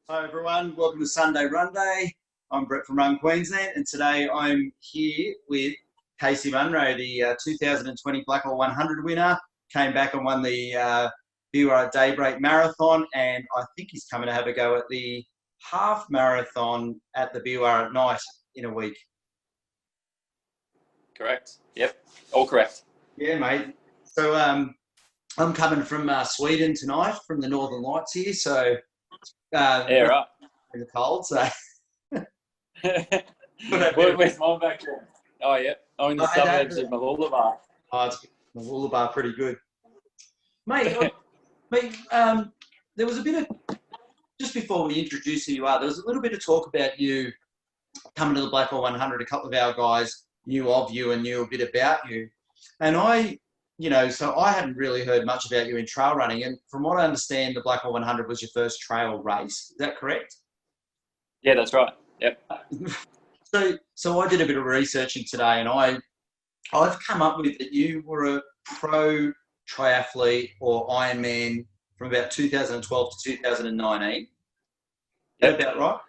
Hi everyone, welcome to Sunday Runday. I'm Brett from Queensland, and today I'm here with Casey Munro, the 2020 Blackall 100 winner. Came back and won the BUR Daybreak Marathon, and I think he's coming to have a go at the half marathon at the BUR at night in a week. Correct. Yep, all correct. Yeah, mate. So I'm coming from Sweden tonight, from the Northern Lights here. So Yeah, right. in the cold. So Where's mine back there? Oh, yeah. I'm in the suburbs of Mooloolaba. Oh, it's Mooloolaba, pretty good, mate. There was a bit of, just before we introduce who you are, there was a little bit of talk about you coming to the Blackall 100. A couple of our guys knew of you and knew a bit about you, and so I hadn't really heard much about you in trail running. And from what I understand, the Blackall 100 was your first trail race. Is that correct? Yeah, that's right. Yep. So I did a bit of researching today, and I've come up with that you were a pro triathlete or Ironman from about 2012 to 2019. Is that about right?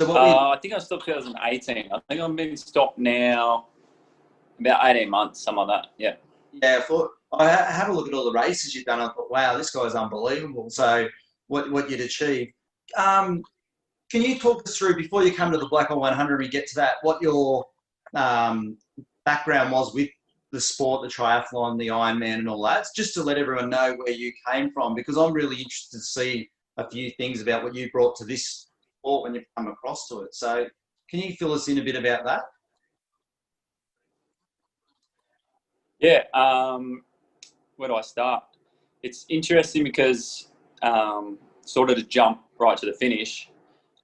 So I think I stopped 2018. I think I've been stopped now about 18 months, something like that. Yeah. Yeah, I had a look at all the races you've done. I thought, wow, this guy's unbelievable. So what you'd achieved. Can you talk us through, before you come to the Blackall 100, we get to that, what your background was with the sport, the triathlon, the Ironman and all that, just to let everyone know where you came from, because I'm really interested to see a few things about what you brought to this sport when you come across to it. So can you fill us in a bit about that? Yeah. Where do I start? It's interesting because sort of to jump right to the finish,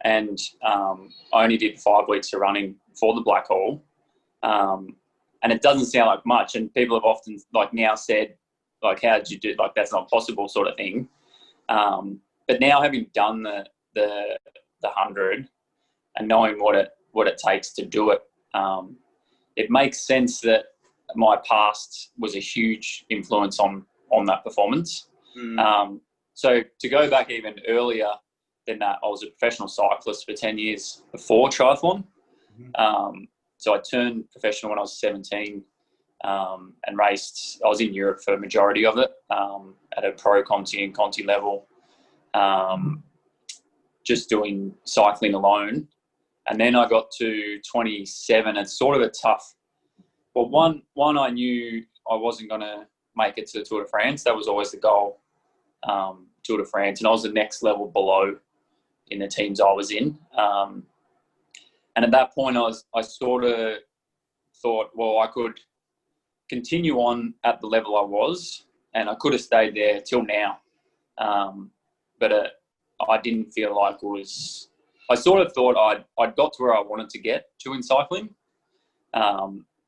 and I only did 5 weeks of running for the Blackall, and it doesn't sound like much, and people have often now said, how did you do, that's not possible sort of thing. But now, having done the 100 and knowing what it takes to do it, it makes sense that my past was a huge influence on that performance. So to go back even earlier than that, I was a professional cyclist for 10 years before triathlon. So I turned professional when I was 17 and raced. I was in Europe for a majority of it, at a pro Conti and Conti level, just doing cycling alone. And then I got to 27. It's sort of a tough. Well, one I knew I wasn't going to make it to the Tour de France. That was always the goal, Tour de France. And I was the next level below in the teams I was in. And at that point, I sort of thought, well, I could continue on at the level I was, and I could have stayed there till now. But I didn't feel like it was. I sort of thought I'd got to where I wanted to get to in cycling.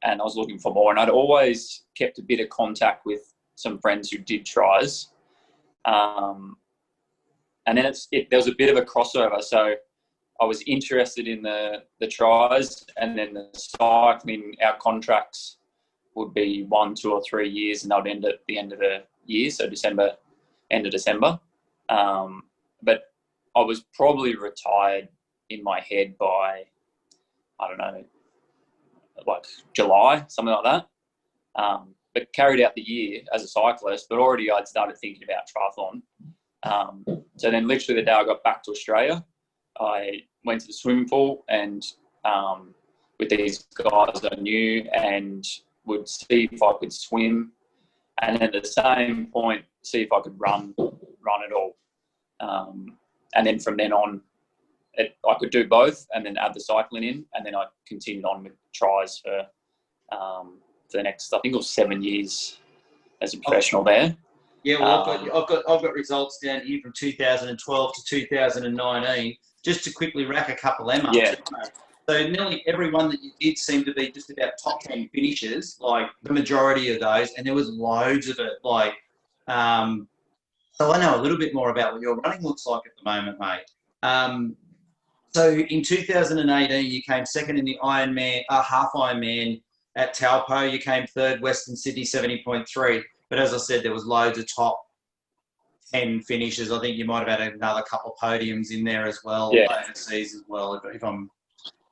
And I was looking for more, and I'd always kept a bit of contact with some friends who did tries. And then there was a bit of a crossover. So I was interested in the tries, and then the cycling. Our contracts would be 1, 2 or 3 years, and they'd end at the end of the year, so end of December. But I was probably retired in my head by, I don't know, like July, something like that. But carried out the year as a cyclist, but already I'd started thinking about triathlon. So then literally the day I got back to Australia, I went to the swimming pool and with these guys I knew, and would see if I could swim, and then at the same point see if I could run at all. And then from then on, I could do both, and then add the cycling in, and then I continued on with tries for the next, I think it was 7 years as a professional there. Yeah, well, I've got results down here from 2012 to 2019. Just to quickly rack a couple of them up. Yeah. So nearly everyone that you did seemed to be just about top 10 finishes, like the majority of those, and there was loads of it. So I know a little bit more about what your running looks like at the moment, mate. So in 2018, you came second in the Ironman, half Ironman at Taupo. You came third, Western Sydney 70.3. But as I said, there was loads of top 10 finishes. I think you might have had another couple of podiums in there as well, Yeah. overseas as well, if I'm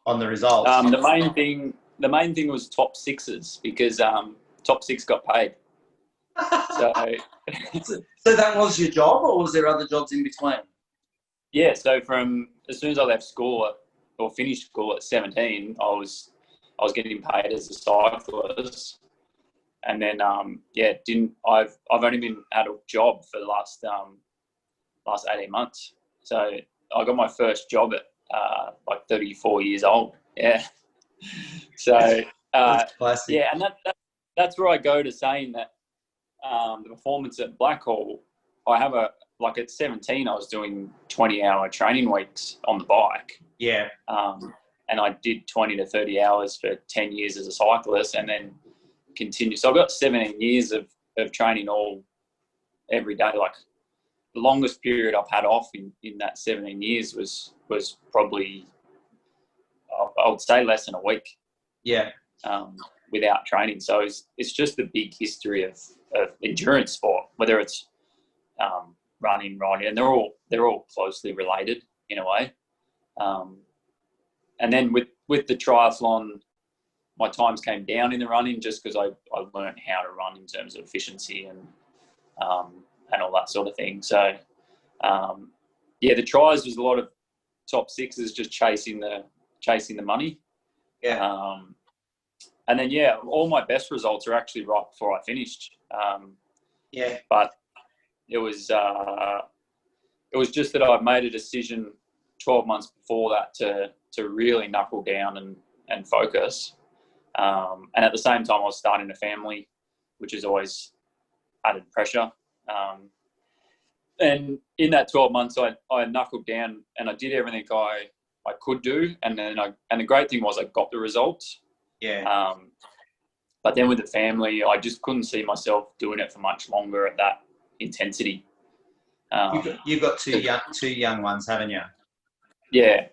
on the results. The main thing was top sixes, because top six got paid. So so that was your job, or was there other jobs in between? yeah, so from as soon as I left school or finished school at 17, I was getting paid as a cyclist, and then I've only been out of job for the last 18 months. So I got my first job at like 34 years old. Yeah. So That's classic. yeah, and that's where I go to saying that the performance at Blackall, I have at 17, I was doing 20-hour training weeks on the bike. Yeah. And I did 20 to 30 hours for 10 years as a cyclist, and then continued. So I've got 17 years of training every day. Like, the longest period I've had off in that 17 years was probably, I would say, less than a week. Yeah. Without training. So it's just a big history of endurance sport, whether it's running, riding, and they're all closely related in a way. And then with the triathlon, my times came down in the running just because I learned how to run in terms of efficiency and all that sort of thing. So the tries was a lot of top sixes, just chasing the money. Yeah. And then all my best results are actually right before I finished. But it was just that I made a decision 12 months before that to really knuckle down and focus. And at the same time, I was starting a family, which is always added pressure. And in that 12 months, I knuckled down and I did everything I could do. And then the great thing was I got the results. Yeah. But then with the family, I just couldn't see myself doing it for much longer at that intensity. You've got two young ones, haven't you? Yeah,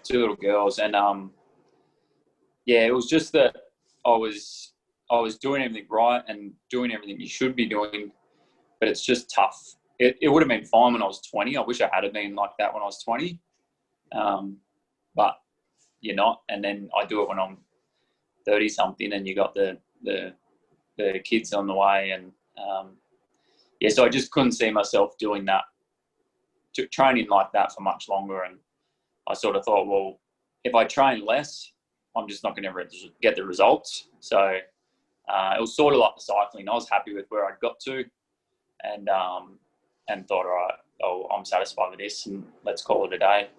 2 little girls, and it was just that I was doing everything right and doing everything you should be doing, but it's just tough. It would have been fine when I was 20. I wish I had been like that when I was 20, but you're not. And then I do it when I'm 30 something, and you got the kids on the way, and so I just couldn't see myself doing that, training like that for much longer. And I sort of thought, well, if I train less, I'm just not going to get the results. So it was sort of like the cycling. I was happy with where I'd got to, and thought, all right, I'm satisfied with this, and let's call it a day.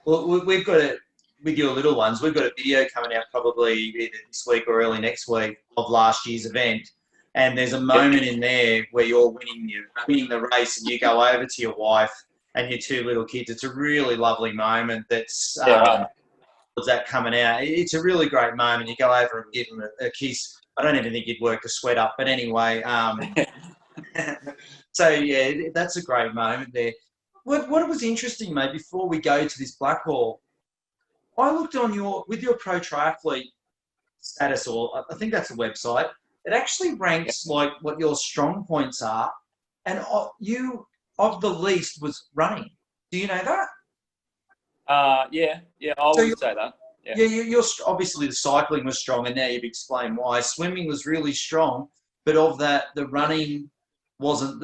Well, we've got it with your little ones. We've got a video coming out probably either this week or early next week of last year's event, and there's a moment in there where you're winning the race, and you go over to your wife and your 2 little kids. It's a really lovely moment. That's that coming out. It's a really great moment. You go over and give them a kiss. I don't even think you'd work the sweat up, but anyway. So yeah, that's a great moment there. What was interesting, mate, before we go to this Blackall, I looked on your pro triathlete status, or I think that's a website. It actually ranks like what your strong points are, and you of the least was running. Do you know that? I would say that. Yeah, you're obviously the cycling was strong, and now you've explained why. Swimming was really strong, but of that, the running wasn't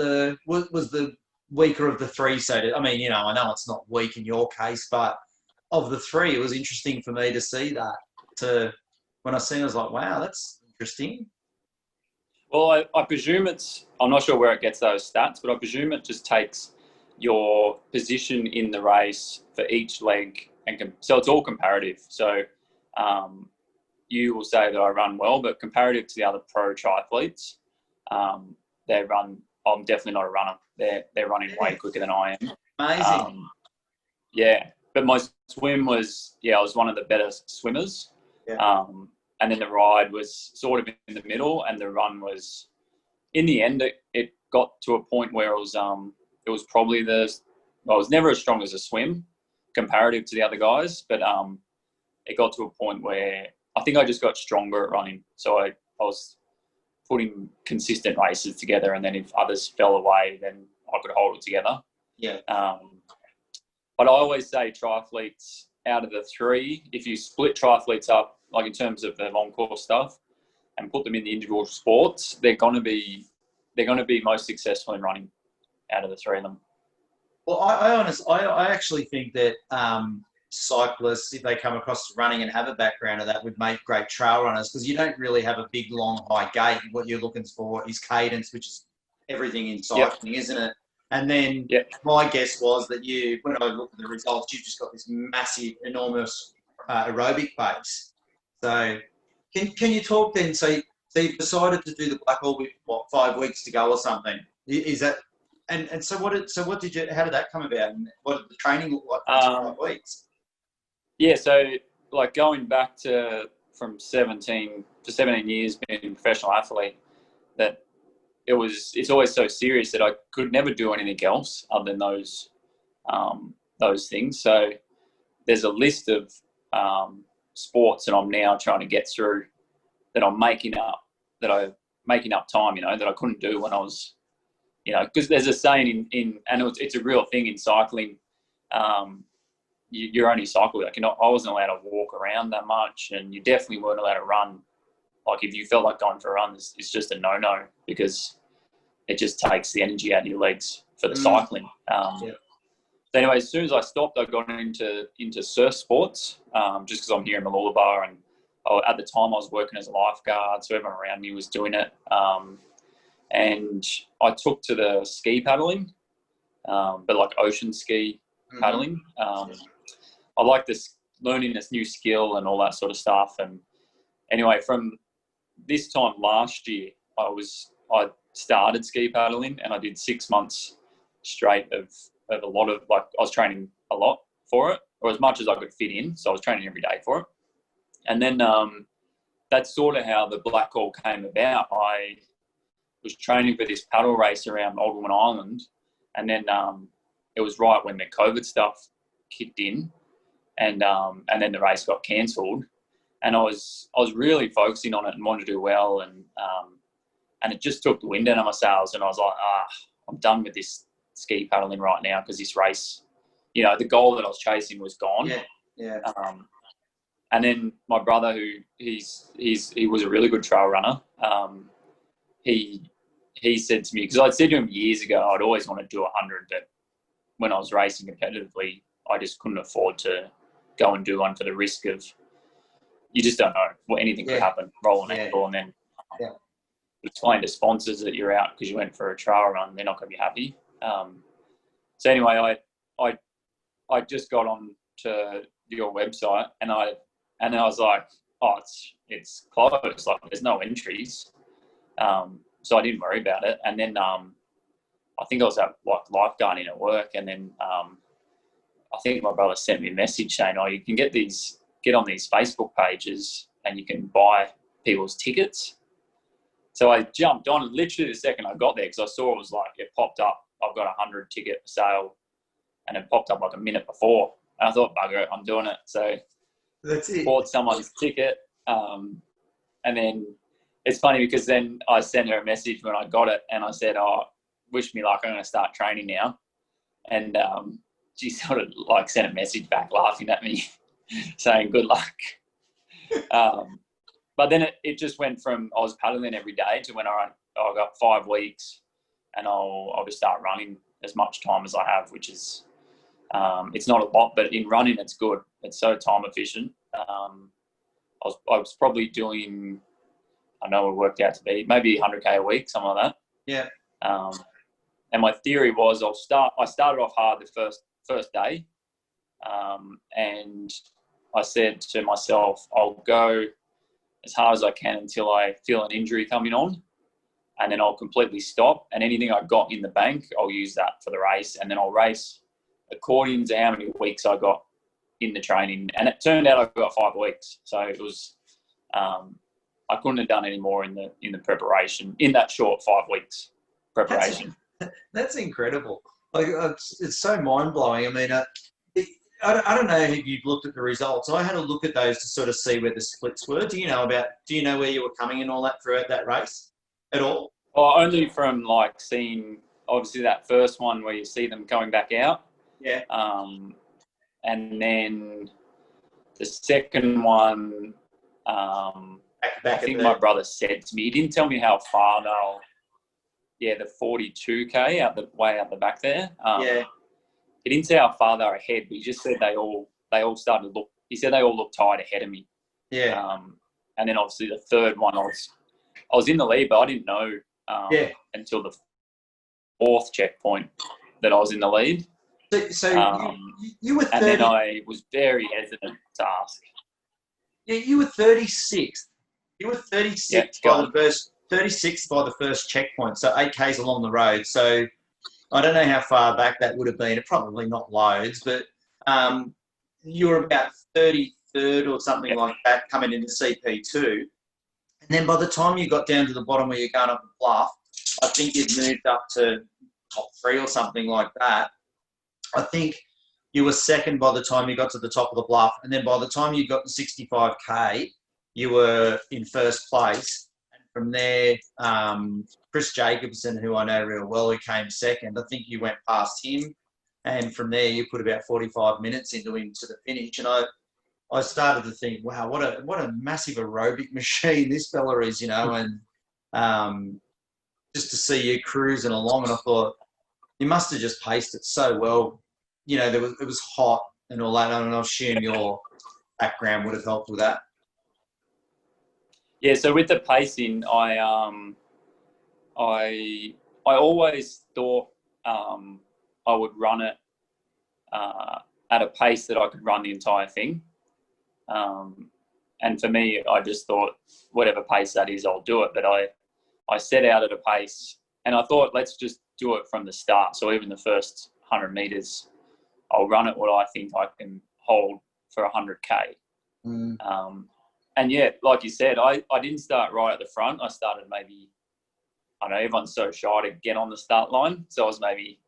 was the weaker of the 3. So I know it's not weak in your case, but of the 3, it was interesting for me to see that. When I seen it, I was like, wow, that's interesting. Well, I presume I'm not sure where it gets those stats, but I presume it just takes your position in the race for each leg, and so it's all comparative. So you will say that I run well, but comparative to the other pro triathletes, they run. I'm definitely not a runner. They're running way quicker than I am. Amazing. But my swim was I was one of the better swimmers. Yeah. And then the ride was sort of in the middle, and the run was, in the end, it got to a point where it was probably I was never as strong as a swim comparative to the other guys, but it got to a point where I think I just got stronger at running. So I was putting consistent races together, and then if others fell away, then I could hold it together. Yeah. But I always say triathletes, out of the three, if you split triathletes up, like in terms of the long course stuff, and put them in the individual sports, they're going to be most successful in running out of the three of them. Well, I actually think that cyclists, if they come across running and have a background of that, would make great trail runners, because you don't really have a big, long, high gait. What you're looking for is cadence, which is everything in cycling, isn't it? And then my guess was that when I looked at the results, you've just got this massive, enormous aerobic pace. So can you talk then? So you've decided to do the Blackall with, 5 weeks to go or something? Is that... And so how did that come about? And what did the training look like for 5 weeks? Yeah, so like going back from 17 years being a professional athlete, that it's always so serious that I could never do anything else other than those things. So there's a list of sports that I'm now trying to get through, that I'm making up time, that I couldn't do when I was, because there's a saying and it's a real thing in cycling. You're only cycle. Like, I wasn't allowed to walk around that much, and you definitely weren't allowed to run. Like, if you felt like going for a run, it's just a no-no, because it just takes the energy out of your legs for the cycling. So anyway, as soon as I stopped, I got into surf sports, just because I'm here in Mooloolaba, and at the time I was working as a lifeguard, so everyone around me was doing it. And I took to the ski paddling, but like ocean ski paddling. I like learning this new skill and all that sort of stuff. And anyway, from this time last year, I started ski paddling, and I did 6 months straight of a lot of, like, I was training a lot for it, or as much as I could fit in. So I was training every day for it. And then that's sort of how the Blackall came about. I was training for this paddle race around Old Woman Island, and then it was right when the COVID stuff kicked in, and then the race got cancelled, and I was really focusing on it and wanted to do well, and it just took the wind out of my sails, and I was like, I'm done with this ski paddling right now, because this race, the goal that I was chasing was gone. Yeah. And then my brother, who he was a really good trail runner, he said to me, because I'd said to him years ago I'd always want to do 100, but when I was racing competitively, I just couldn't afford to go and do one, for the risk of, you just don't know what anything could happen, roll an ankle, and then explain to sponsors that you're out because you went for a trail run, they're not going to be happy. So anyway, I just got on to your website, and I was like, it's closed, like there's no entries. So I didn't worry about it. And then I think I was at lifeguarding at work, and then I think my brother sent me a message saying, you can get on these Facebook pages and you can buy people's tickets. So I jumped on literally the second I got there, because I saw it popped up, I've got 100 ticket sale, and it popped up like a minute before. And I thought, bugger it, I'm doing it. So that's it. Bought someone's ticket. And then it's funny, because then I sent her a message when I got it, and I said, wish me luck, I'm going to start training now. And she sort of sent a message back laughing at me saying good luck. But then it just went from, I was paddling every day, to when I got 5 weeks, and I'll just start running as much time as I have, which is, it's not a lot, but in running it's good. It's so time efficient. I was probably doing, I know it worked out to be maybe 100K a week, something like that. Yeah. And my theory was I started off hard the first day, and I said to myself, I'll go as hard as I can until I feel an injury coming on, and then I'll completely stop, and anything I got in the bank, I'll use that for the race, and then I'll race according to how many weeks I got in the training. And it turned out I got 5 weeks, so it was I couldn't have done any more in the preparation, in that short 5 weeks preparation. That's incredible. It's so mind blowing. I mean, I don't know if you've looked at the results. I had a look at those to sort of see where the splits were. Do you know where you were coming and all that throughout that race at all? Well, only from seeing, obviously that first one where you see them coming back out. Yeah. And then the second one, Back I think my brother said to me, he didn't tell me how far they'll, the 42K way out the back there. He didn't say how far they were ahead, but he just said they all started to look, he said they all looked tired ahead of me. Yeah. And then obviously the third one, I was in the lead, but I didn't know until the fourth checkpoint that I was in the lead. So you were 30, and then I was very hesitant to ask. Yeah, you were 36th. You were 36th by the first checkpoint. So 8Ks along the road. So I don't know how far back that would have been. Probably not loads, but you were about 33rd or something like that coming into CP2. And then by the time you got down to the bottom where you're going up the bluff, I think you'd moved up to top 3 or something like that. I think you were second by the time you got to the top of the bluff. And then by the time you got to 65K, you were in first place. And from there, Chris Jacobson, who I know real well, who came second, I think you went past him. And from there, you put about 45 minutes into him to the finish. And I started to think, wow, what a massive aerobic machine this fella is, and just to see you cruising along. And I thought, you must have just paced it so well. It was hot and all that, and I assume your background would have helped with that. Yeah, so with the pacing, I always thought I would run it at a pace that I could run the entire thing. And for me, I just thought, whatever pace that is, I'll do it. But I set out at a pace, and I thought, let's just do it from the start. So even the first 100 metres, I'll run it what I think I can hold for 100K. And yeah, like you said, I didn't start right at the front. I started maybe, I don't know, everyone's so shy to get on the start line. So I was maybe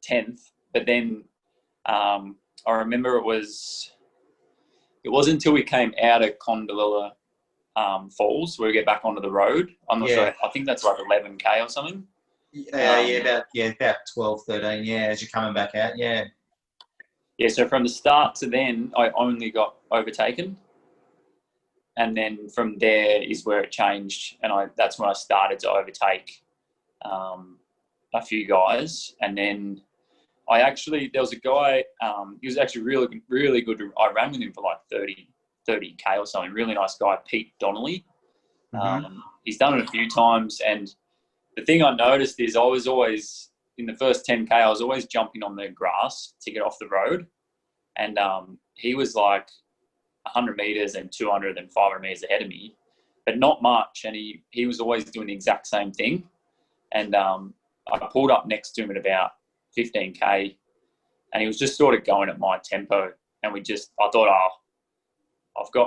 10th. But then I remember it wasn't until we came out of Condalilla Falls where we get back onto the road. I'm not sure. I think that's like 11K or something. About 12, 13, as you're coming back out, Yeah, so from the start to then, I only got overtaken. And then from there is where it changed. And that's when I started to overtake a few guys. And then there was a guy, he was actually really, really good. I ran with him for like 30K or something. Really nice guy, Pete Donnelly. He's done it a few times. And the thing I noticed is I was always, in the first 10K, I was always jumping on the grass to get off the road. And he was like 100 metres and 200 and 500 metres ahead of me, but not much. And he was always doing the exact same thing. And I pulled up next to him at about 15K, and he was just sort of going at my tempo. And I thought,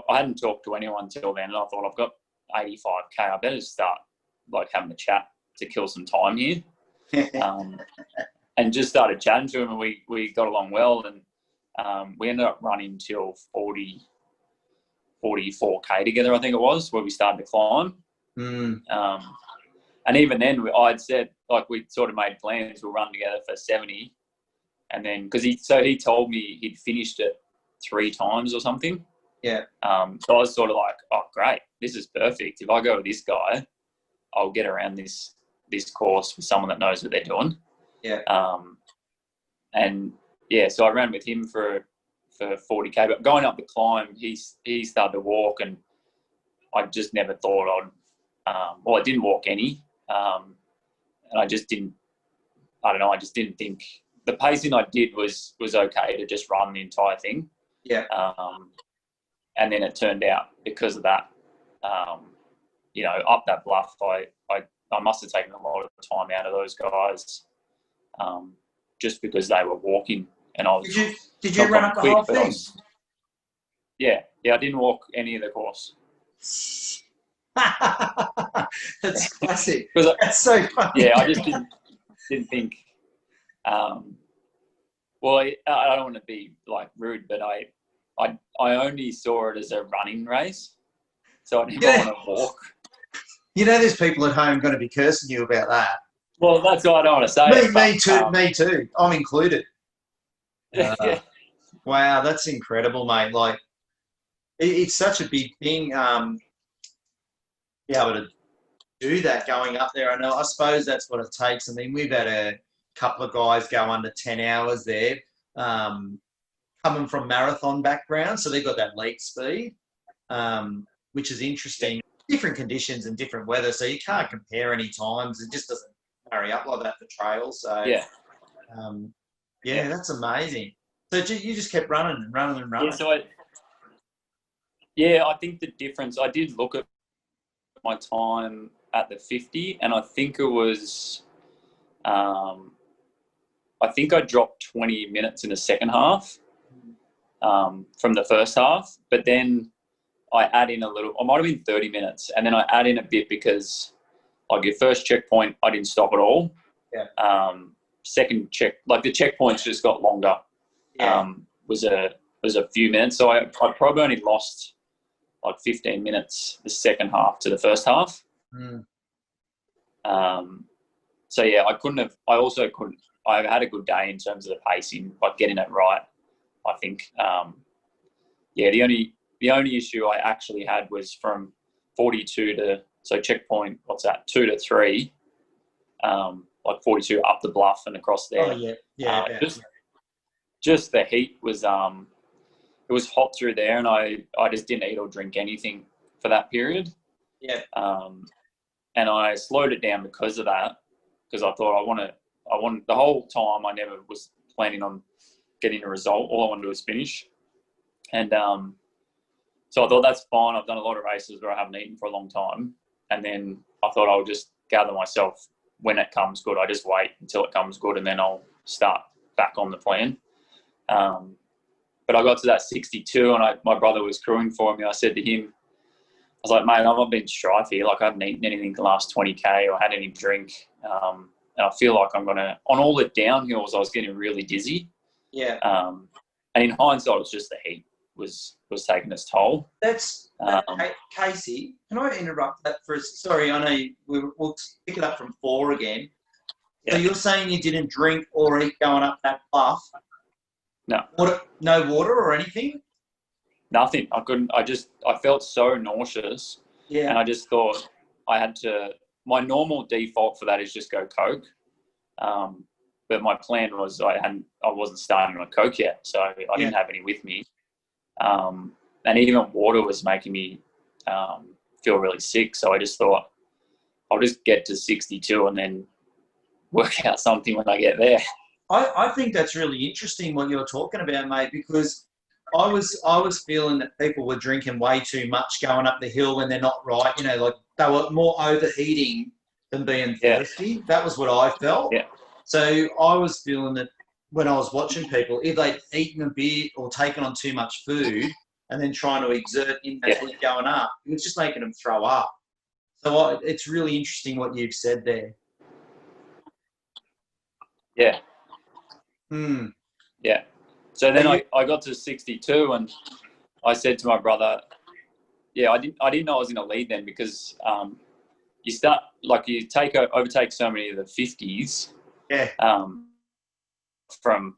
I hadn't talked to anyone till then, and I thought, I've got 85K. I better start like having a chat to kill some time here. And just started chatting to him, and we got along well. And we ended up running till 44K together, I think it was, where we started to climb. And even then, I'd said, like, we'd sort of made plans, we'll run together for 70. And then, because he told me he'd finished it 3 times or something. Yeah. So I was sort of like, oh, great, this is perfect. If I go with this guy, I'll get around this course with someone that knows what they're doing. Yeah. And yeah, so I ran with him for 40K, but going up the climb, he started to walk, and I just never thought I didn't walk any. And I just didn't think the pacing I did was okay to just run the entire thing. Yeah. And then it turned out, because of that, up that bluff, I must have taken a lot of time out of those guys, just because they were walking, and I was. Did you run up the whole thing? Yeah, I didn't walk any of the course. That's classic. That's so funny. Yeah, I just didn't think. Well, I don't want to be like rude, but I only saw it as a running race, so I didn't want to walk. There's people at home going to be cursing you about that. Well, that's what I don't want to say. Me too. I'm included. Yeah. Wow, that's incredible, mate. Like, it's such a big thing. Be able to do that going up there. I suppose that's what it takes. I mean, we've had a couple of guys go under 10 hours there, coming from marathon background, so they've got that elite speed, which is interesting. Different conditions and different weather, so you can't compare any times. It just doesn't marry up like that for trails. So that's amazing. So you just kept running and running and running. I think the difference, I did look at my time at the 50, and I think it was, I think I dropped 20 minutes in the second half from the first half, but then I add in a little, I might have been 30 minutes, and then I add in a bit because, like, your first checkpoint, I didn't stop at all. Yeah. Second check, like the checkpoints just got longer. Yeah. Was a few minutes, so I probably only lost like 15 minutes the second half to the first half. So yeah, I also couldn't. I had a good day in terms of the pacing, like getting it right. I think. The only issue I actually had was from 42 to, so checkpoint, what's that, 2 to 3, like 42 up the bluff and across there. Oh yeah. Just the heat was it was hot through there, and I just didn't eat or drink anything for that period. Yeah. And I slowed it down because of that, because I thought I want the whole time I never was planning on getting a result. All I wanted to do was finish. And so I thought, that's fine. I've done a lot of races where I haven't eaten for a long time. And then I thought I'll just gather myself when it comes good. I just wait until it comes good, and then I'll start back on the plan. But I got to that 62, and my brother was crewing for me. I said to him, I was like, mate, I'm not being strife here. Like, I haven't eaten anything the last 20K or had any drink. And I feel like I'm going to, on all the downhills, I was getting really dizzy. Yeah. And in hindsight, it was just the heat was taking its toll. Casey, can I interrupt that for a, sorry, I know we'll pick it up from 4 again. Yeah. So you're saying you didn't drink or eat going up that bluff? No. No water or anything? Nothing. I couldn't. I felt so nauseous. Yeah. And I just thought I had to. My normal default for that is just go Coke. But my plan was I wasn't starting on Coke yet, so I didn't have any with me. And even water was making me feel really sick. So I just thought I'll just get to 62 and then work out something when I get there. I think that's really interesting what you're talking about, mate, because I was feeling that people were drinking way too much going up the hill when they're not right. You know, like they were more overheating than being thirsty. Yeah. That was what I felt. Yeah. So I was feeling that when I was watching people, if they'd eaten a bit or taken on too much food and then trying to exert in that heat going up, it was just making them throw up. So it's really interesting what you've said there. Yeah. Yeah. So then I got to 62 and I said to my brother, I didn't know I was going to lead then, because you start, like, you overtake so many of the 50s. Yeah. From,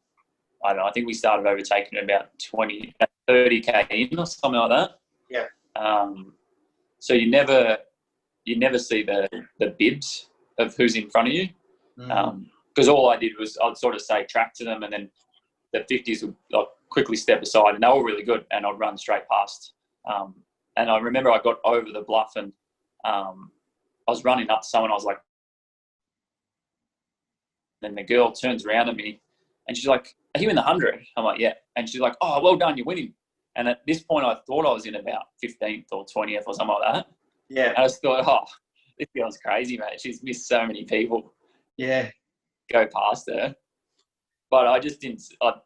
I don't know, I think we started overtaking about 30K in or something like that. Yeah. So you never see the bibs of who's in front of you. Because all I did was I'd sort of say track to them, and then the 50s would quickly step aside, and they were really good, and I'd run straight past. And I remember I got over the bluff, and I was running up to someone. I was like, then the girl turns around at me, and she's like, "Are you in the 100?" I'm like, "Yeah." And she's like, "Oh, well done, you're winning." And at this point, I thought I was in about 15th or 20th or something like that. Yeah. And I just thought, oh, this girl's crazy, mate. She's missed so many people. Yeah. Go past her. But I just didn't.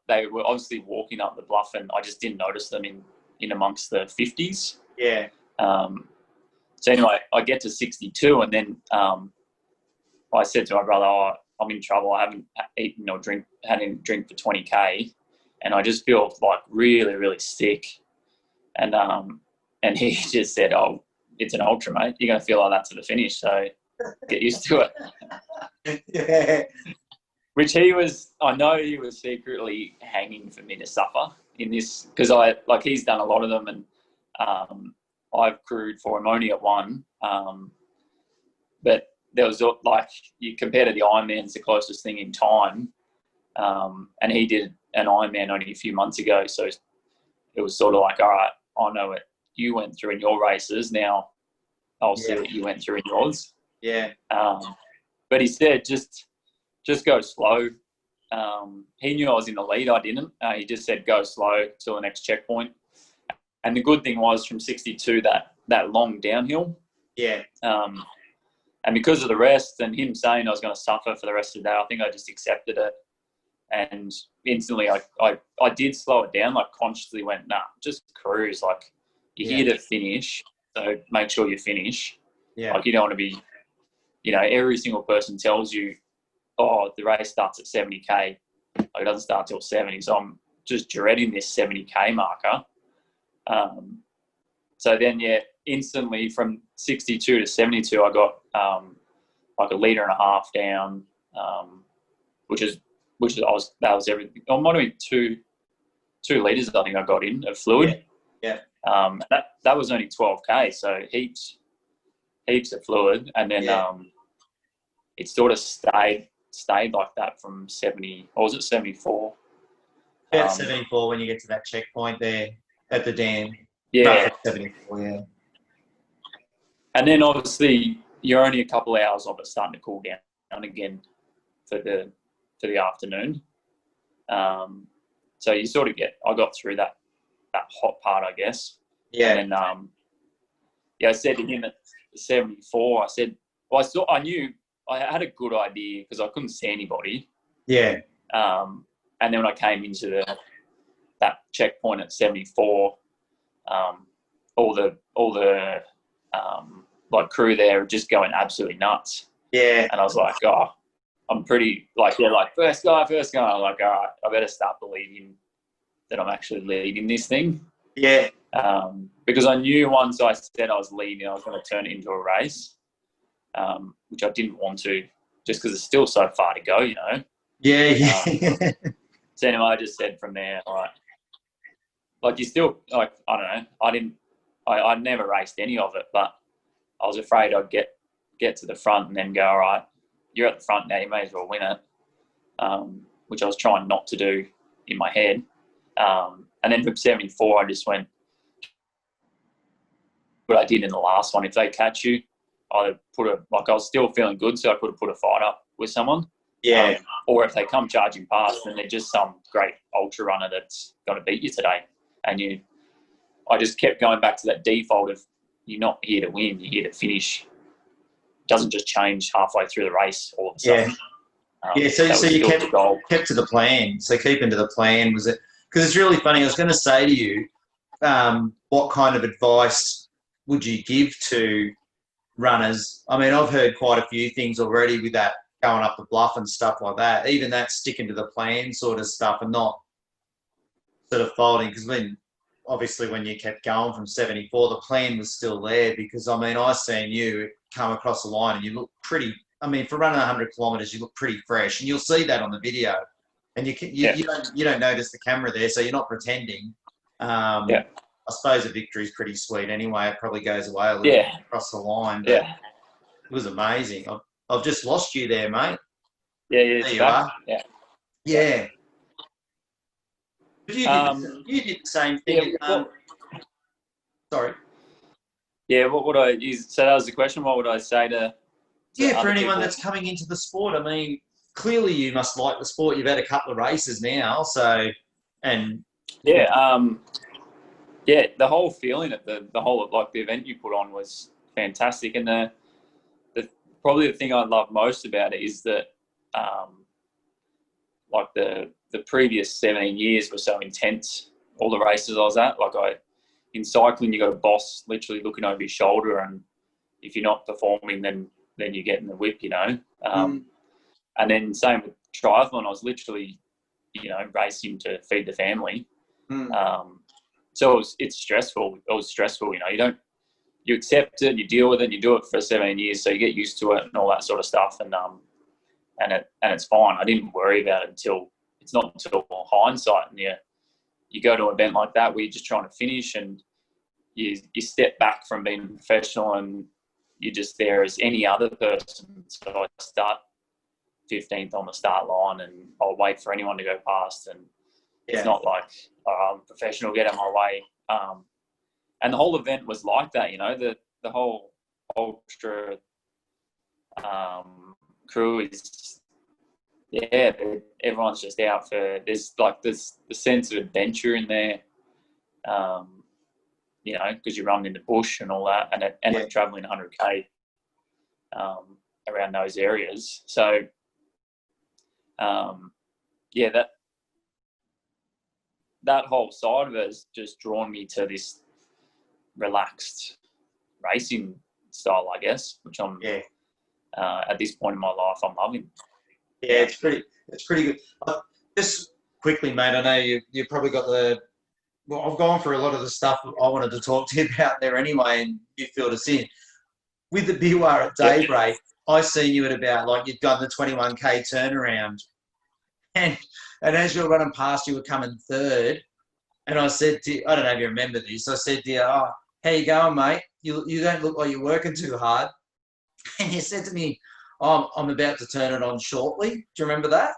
They were obviously walking up the bluff, and I just didn't notice them in amongst the 50s. Yeah. So anyway, I get to 62, and then I said to my brother, "Oh, I'm in trouble. I haven't eaten or had any drink for 20K, and I just feel like really, really sick." And he just said, "Oh, it's an ultra, mate. You're going to feel like that to the finish." So get used to it. Yeah. Which I know he was secretly hanging for me to suffer in this, because he's done a lot of them, and I've crewed for him only at one. But there was, like, you compare to the Ironman, it's the closest thing in time. And he did an Ironman only a few months ago. So it was sort of like, all right, I know what you went through in your races. Now I'll see what you went through in yours. Yeah. But he said, just go slow. He knew I was in the lead. I didn't. He just said, go slow till the next checkpoint. And the good thing was, from 62, that long downhill. Yeah. And because of the rest and him saying I was going to suffer for the rest of the day, I think I just accepted it. And instantly I did slow it down, like consciously went, nah, just cruise. Like, you're here to finish, so make sure you finish. Yeah. Like, you don't want to be, every single person tells you, oh, the race starts at 70K. Like, it doesn't start till 70. So I'm just dreading this 70K marker. So then, instantly from 62 to 72, I got like a litre and a half down, which that was everything. I might have been two litres, I think I got in of fluid. Yeah. That was only 12K, so heaps of fluid, and then it sort of stayed like that from 70, or was it 74? About 74 when you get to that checkpoint there at the dam. Yeah. 74, yeah. And then obviously you're only a couple of hours off it starting to cool down again for the afternoon. So you sort of I got through that hot part, I guess. Yeah. And then, I said to him at 74, I said, well, I knew I had a good idea because I couldn't see anybody. Yeah. And then when I came into that checkpoint at 74, all the like crew there were just going absolutely nuts. Yeah. And I was like, oh, I'm pretty first guy. I'm like, all right, I better start believing that I'm actually leading this thing. Yeah. Because I knew once I said I was leading, I was going to turn it into a race, which I didn't want to, just because it's still so far to go, Yeah. So anyway, I just said from there, all right, like, you still, like, I don't know, I never raced any of it, but I was afraid I'd get to the front and then go, all right, you're at the front now, you may as well win it, which I was trying not to do in my head. And then from 74, I just went, what I did in the last one, if they catch you, I was still feeling good, so I could have put a fight up with someone. Yeah. Or if they come charging past, then they're just some great ultra runner that's going to beat you today. And I just kept going back to that default of, you're not here to win, you're here to finish. It doesn't just change halfway through the race all of a sudden. So you kept to the plan. So keeping to the plan, was it? Because it's really funny. I was going to say to you, what kind of advice would you give to runners? I mean, I've heard quite a few things already with that going up the bluff and stuff like that. Even that sticking to the plan sort of stuff and not sort of folding. Because obviously when you kept going from 74, the plan was still there. Because I mean, I seen you come across the line and you look pretty. I mean, for running 100 kilometres, you look pretty fresh, and you'll see that on the video. And you don't notice the camera there, so you're not pretending. I suppose a victory is pretty sweet anyway. It probably goes away a little bit across the line. But it was amazing. I've just lost you there, mate. Yeah, there you are. Yeah. But you did the same thing. Sorry. Yeah, what would I use? So that was the question. What would I say to for anyone that's coming into the sport? I mean, clearly you must like the sport. You've had a couple of races now, so the whole feeling at the whole of, like, the event you put on was fantastic, and the probably the thing I love most about it is that like the previous 17 years were so intense. All the races I was at, in cycling, you got a boss literally looking over your shoulder, and if you're not performing, then you're getting the whip, And then same with triathlon, I was literally, racing to feed the family. So it's stressful. It was stressful, you you accept it, you deal with it, you do it for 17 years, so you get used to it and all that sort of stuff, and it's fine. I didn't worry about it until hindsight, and you go to an event like that where you're just trying to finish, and you step back from being professional, and you're just there as any other person. So I start 15th on the start line, and I'll wait for anyone to go past, and it's not like I'm professional, get out of my way. And the whole event was like that, the whole ultra crew is, everyone's just out for, there's the sense of adventure in there, because you run in the bush and all that, and traveling 100K around those areas. So, that whole side of it has just drawn me to this relaxed racing style, I guess, which I'm at this point in my life, I'm loving. Yeah, it's pretty good. Just quickly, mate, I know you probably got I've gone through a lot of the stuff I wanted to talk to you about there anyway, and you filled us in. With the Biwa at daybreak, I seen you at about, you'd done the 21K turnaround, and as you were running past, you were coming third, and I said to you, I don't know if you remember this, I said to you, "Oh, how you going, mate? You don't look like you're working too hard." And you said to me, "Oh, I'm about to turn it on shortly." Do you remember that?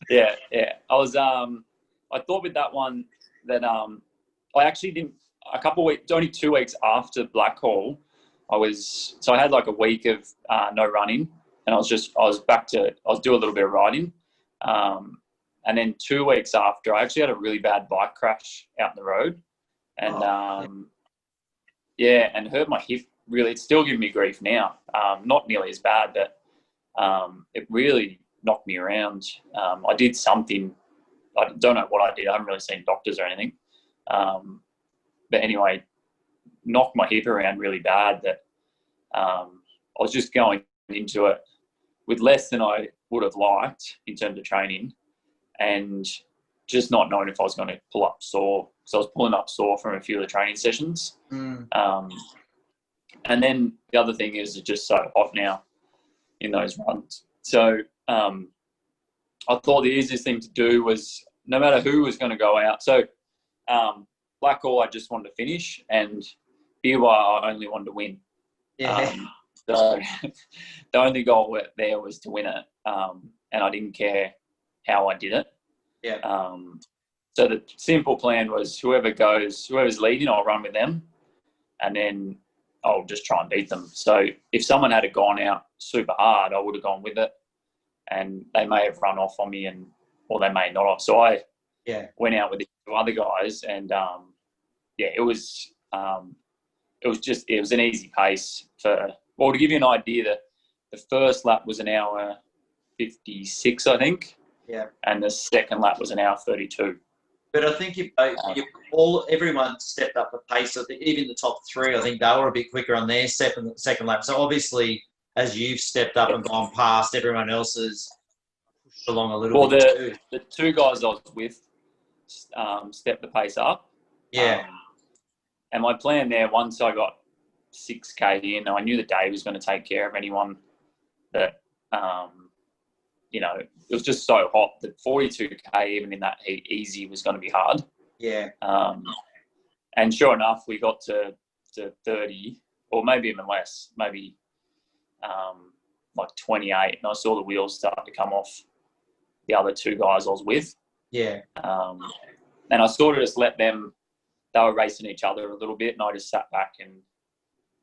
Yeah. I was, I thought with that one that I actually didn't, only 2 weeks after Blackall, I had like a week of no running, and I was doing a little bit of riding. And then 2 weeks after, I actually had a really bad bike crash out in the road, and and hurt my hip really. It's still giving me grief now. Not nearly as bad, but it really knocked me around. I did something, I don't know what I did. I haven't really seen doctors or anything. But anyway, knocked my hip around really bad that I was just going into it with less than I would have liked in terms of training, and just not knowing if I was going to pull up sore. So I was pulling up sore from a few of the training sessions. And then the other thing is it's just so hot now in those runs. So I thought the easiest thing to do was, no matter who was going to go out. So Blackall, I just wanted to finish, and Biwa, I only wanted to win. So the only goal there was to win it, and I didn't care how I did it. So the simple plan was whoever's leading, I'll run with them, and then I'll just try and beat them. So if someone had gone out super hard, I would have gone with it, and they may have run off on me, or they may not have. So I went out with the two other guys, and it was an easy pace to give you an idea, the first lap was an hour 56, I think. And the second lap was an hour 32. But I think everyone stepped up the pace. I think even the top three, I think they were a bit quicker on their second lap. So obviously, as you've stepped up and gone past, everyone else has pushed along a little bit too. The two guys I was with stepped the pace up. And my plan there, once I got 6K in, I knew that Dave was going to take care of anyone that, it was just so hot that 42K, even in that heat, easy was going to be hard. And sure enough, we got to 30, or maybe even less, maybe like 28, and I saw the wheels start to come off the other two guys I was with. And I sort of just let them, they were racing each other a little bit, and I just sat back and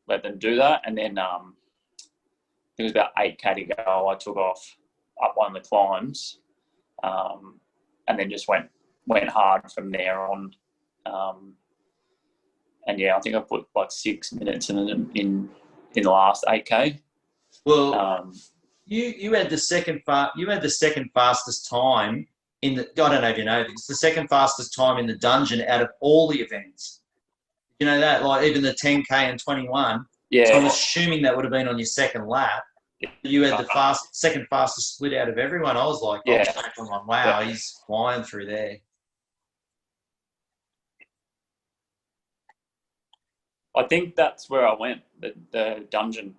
let them do that. And then it was about 8K to go. I took off up one of the climbs, and then just went hard from there on. And I think I put like 6 minutes in the last 8K. Well, you had the second fastest time in the. I don't know if you know this. The second fastest time in the dungeon out of all the events. You know that, like even the 10K and 21. So I'm assuming that would have been on your second lap. You had the second fastest split out of everyone. I was like, wow, he's flying through there. I think that's where I went, the dungeon.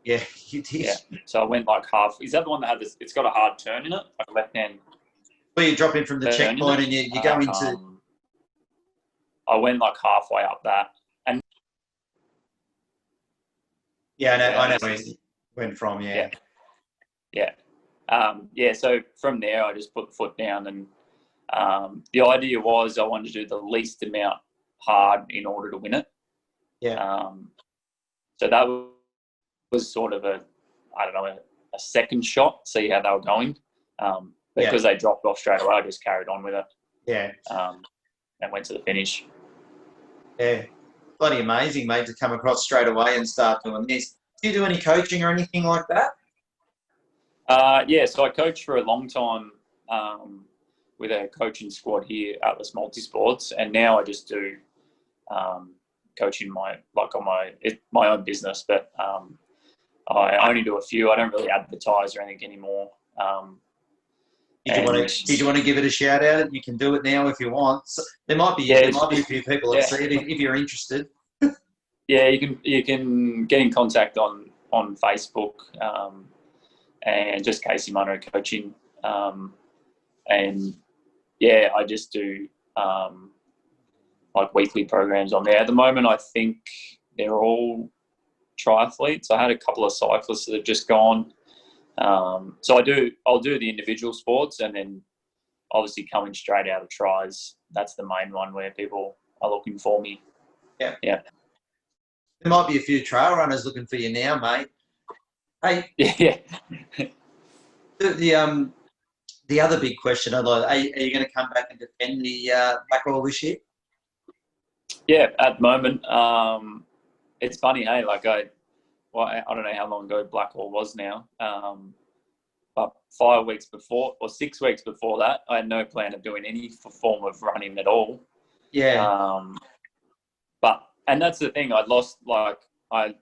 Yeah, you did. Yeah. So I went like half. Is that the one that had this? It's got a hard turn in it, like a left hand. Where you drop in from the checkpoint and you go into. I went like halfway up that, and yeah, I know where you went from. Yeah. So from there, I just put the foot down, and the idea was I wanted to do the least amount hard in order to win it. Yeah. So that was sort of a second shot, see how they were going. Because they dropped off straight away, I just carried on with it. Yeah. And went to the finish. Yeah. Bloody amazing, mate, to come across straight away and start doing this. Do you do any coaching or anything like that? So I coached for a long time with a coaching squad here at Atlas Multisports, and now I just do coaching on my own business, but I only do a few. I don't really advertise or anything anymore. Did you want to give it a shout out? You can do it now if you want. So there might be a few people that see it if you're interested. Yeah, you can get in contact on Facebook and just Casey Munro Coaching, and I just do like weekly programs on there. At the moment, I think they're all triathletes. I had a couple of cyclists that have just gone. So I'll do the individual sports, and then obviously coming straight out of tries. That's the main one where people are looking for me. Yeah. There might be a few trail runners looking for you now, mate. Hey. Yeah. The other big question, are you going to come back and defend the Blackall this year? Yeah, at the moment, it's funny, hey. Like I don't know how long ago Blackall was now, but 5 weeks before or 6 weeks before that, I had no plan of doing any form of running at all. Yeah. And that's the thing. I'd lost, like, I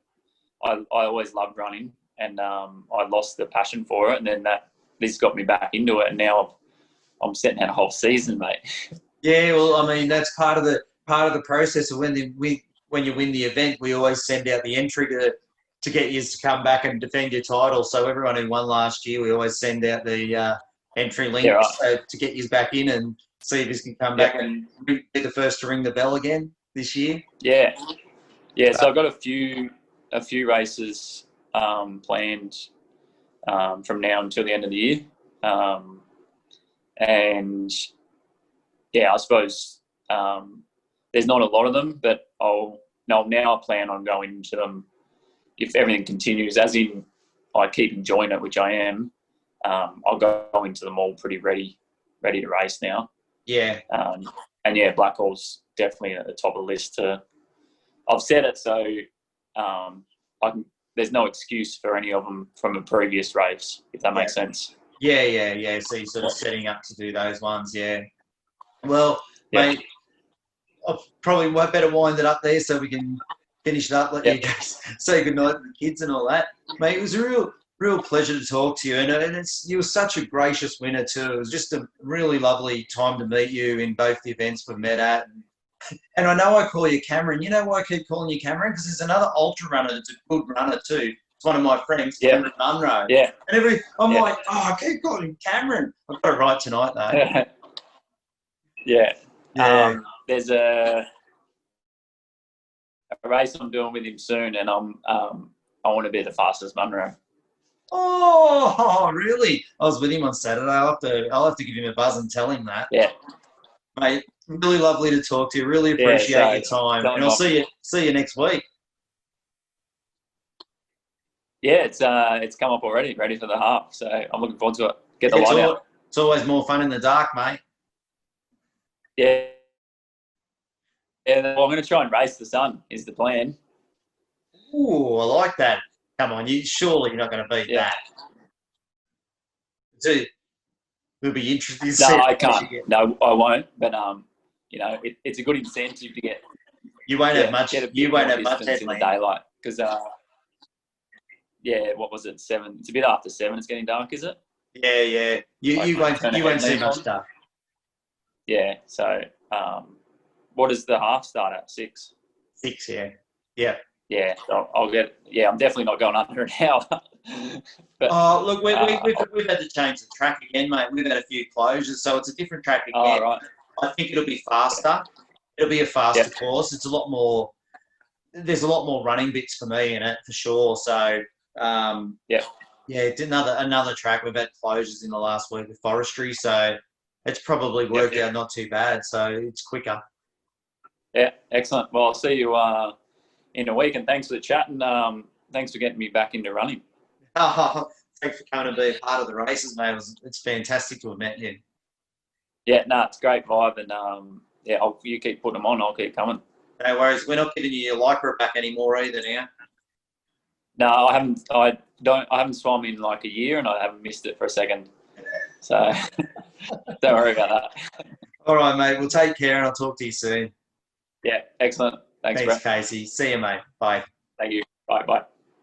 always loved running, and I lost the passion for it, and then this got me back into it, and now I'm setting out a whole season, mate. Yeah, well, I mean, that's part of the process of when you win the event. We always send out the entry to get you to come back and defend your title. So everyone who won last year, we always send out the entry link to get you back in and see if you can come back and be the first to ring the bell again this year. Yeah. So I've got a few races planned from now until the end of the year, and I suppose there's not a lot of them, but now I plan on going into them if everything continues, as in I keep enjoying it, which I am. I'll go into them all pretty ready to race now. Yeah. Blackall's definitely at the top of the list. I've said it, so there's no excuse for any of them from a previous race, if that makes sense. Yeah. So you're sort of setting up to do those ones, yeah. Well, mate, I probably better wind it up there so we can finish it up, let you guys say goodnight to the kids and all that. Mate, it was a real pleasure to talk to you, and you were such a gracious winner too. It was just a really lovely time to meet you in both the events we've met at. And I know I call you Cameron. You know why I keep calling you Cameron? Because there's another ultra runner that's a good runner too. It's one of my friends, Cameron Munro. Yeah. And I'm like, I keep calling him Cameron. I've got it right tonight, though. Yeah. There's a race I'm doing with him soon, and I want to be the fastest Munro. Oh, really? I was with him on Saturday. I'll have to give him a buzz and tell him that. Yeah. Mate, really lovely to talk to you. Really appreciate your time. And I'll see you next week. Yeah, it's come up already, ready for the half. So I'm looking forward to it. Get the line out. It's always more fun in the dark, mate. Yeah. Yeah, well, I'm going to try and race the sun is the plan. Ooh, I like that. Come on, surely you're not going to beat that. We'll be interested to see. No, I can't. No, I won't. But it's a good incentive to get. You won't have much. You won't have much in the daylight because. What was it? 7. It's a bit after 7. It's getting dark, is it? Yeah. You won't see much dark. Yeah. So, what does the half start at? 6. 6, yeah. Yeah. Yeah, so I'll get. Yeah, I'm definitely not going under an hour. But Oh, look, we've had to change the track again, mate. We've had a few closures, so it's a different track oh, again. right. I think it'll be faster. It'll be a faster course. It's a lot more. There's a lot more running bits for me in it for sure. So yeah, it's another track. We've had closures in the last week with forestry, so it's probably worked out not too bad. So it's quicker. Yeah, excellent. Well, I'll see you in a week, and thanks for the chat, and thanks for getting me back into running. Oh, thanks for coming to be a part of the races, mate. It's fantastic to have met you. Yeah, no, it's a great vibe, and you keep putting them on, I'll keep coming. No worries. We're not giving you your lycra back anymore either now. No, I haven't. I haven't swum in like a year, and I haven't missed it for a second. So don't worry about that. All right, mate. We'll take care, and I'll talk to you soon. Yeah, excellent. Thanks, Thanks, Brett. Casey. See you, mate. Bye. Thank you. Bye.